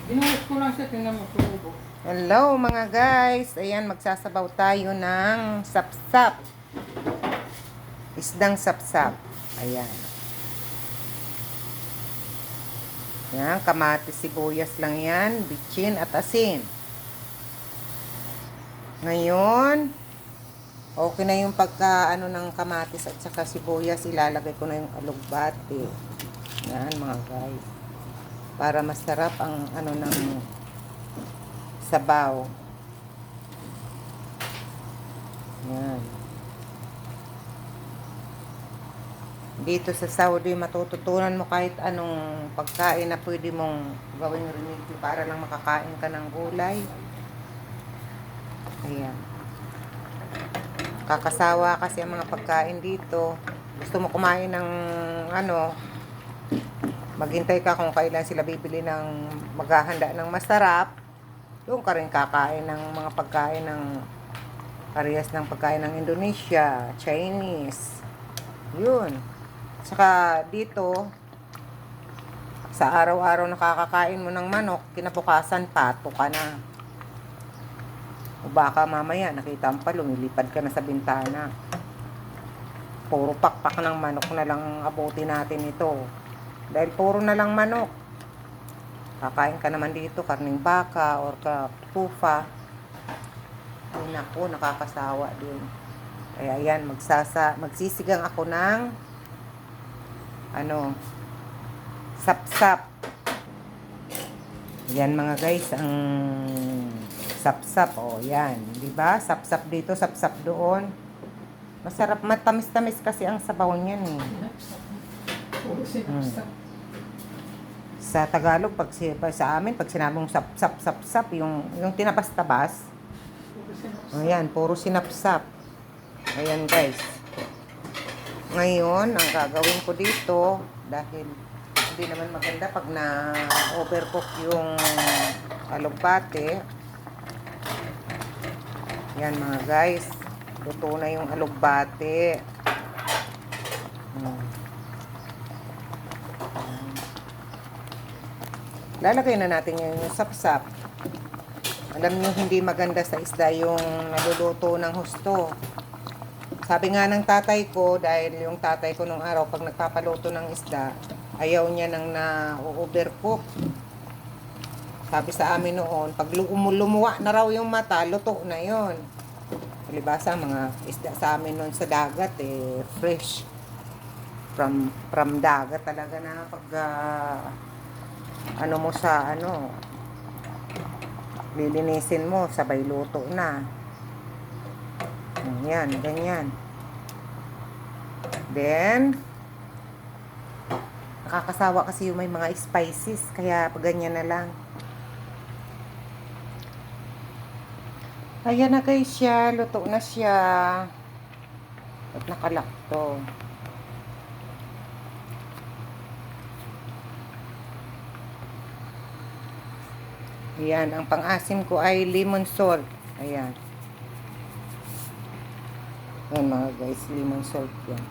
Binuhos ko lang siya, tingnan mo, tumubo. Hello mga guys, ayan magsasabaw tayo ng sapsap. Isdang sapsap. Ayan. Yan, kamatis, sibuyas lang yan, bitchin at asin. Ngayon, okay na yung pagka ng kamatis at saka sibuyas, ilalagay ko na yung alugbate. Yan mga guys. Para masarap ang ng sabaw. Yan. Dito sa Saudi, matututunan mo kahit anong pagkain na pwede mong gawing remedy para lang makakain ka ng gulay. Ayan. Kakasawa kasi ang mga pagkain dito. Gusto mo kumain ng maghintay ka kung kailan sila bibili ng maghahanda ng masarap. Doon ka rin kakain ng mga pagkain ng parehas ng pagkain ng Indonesia, Chinese. Yun. Saka dito, sa araw-araw nakakakain mo ng manok, kinabukasan pato ka na. O baka mamaya nakita mo pa, lumilipad ka na sa bintana. Puro pakpak ng manok na lang abuti natin ito. Dahil puro na lang manok. Kakain ka naman dito, karning baka or tufa. Ay naku, nakakasawa din. Kaya yan, magsisigang ako ng sapsap. Yan mga guys, ang sapsap. O yan, di ba? Sapsap dito, sapsap doon. Masarap, matamis-tamis kasi ang sabaw niyan eh. Sa Tagalog, sa amin, pag sinabong sapsap, yung tinabas-tabas. Ayan, puro sinapsap. Ayan guys. Ngayon, ang gagawin ko dito, dahil hindi naman maganda pag na-overcook yung alugbate. Yan mga guys. Luto na yung alugbate. Lalagay na natin yung sapsap. Alam niyo, hindi maganda sa isda yung naluluto ng husto. Sabi nga ng tatay ko, dahil yung tatay ko nung araw, pag nagpapaluto ng isda, ayaw niya nang na-overcook. Sabi sa amin noon, pag lumuwa na raw yung mata, luto na yon. Palibasa, mga isda sa amin noon sa dagat, fresh. From dagat talaga na pag, lilinisin mo, sabay luto na. Yan, ganyan. Then, nakakasawa kasi yung may mga spices, kaya pag ganyan na lang. Ayan na guys siya, luto na siya. At nakalak to. Ayan, ang pang-asim ko ay lemon salt. Ayan. Ayan mga guys, lemon salt yan.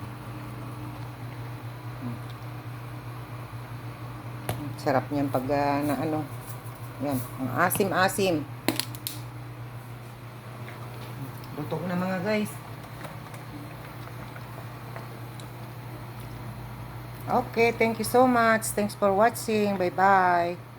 Sarap niyan pag yan, ang asim-asim. Luto na mga guys. Okay, thank you so much. Thanks for watching. Bye-bye.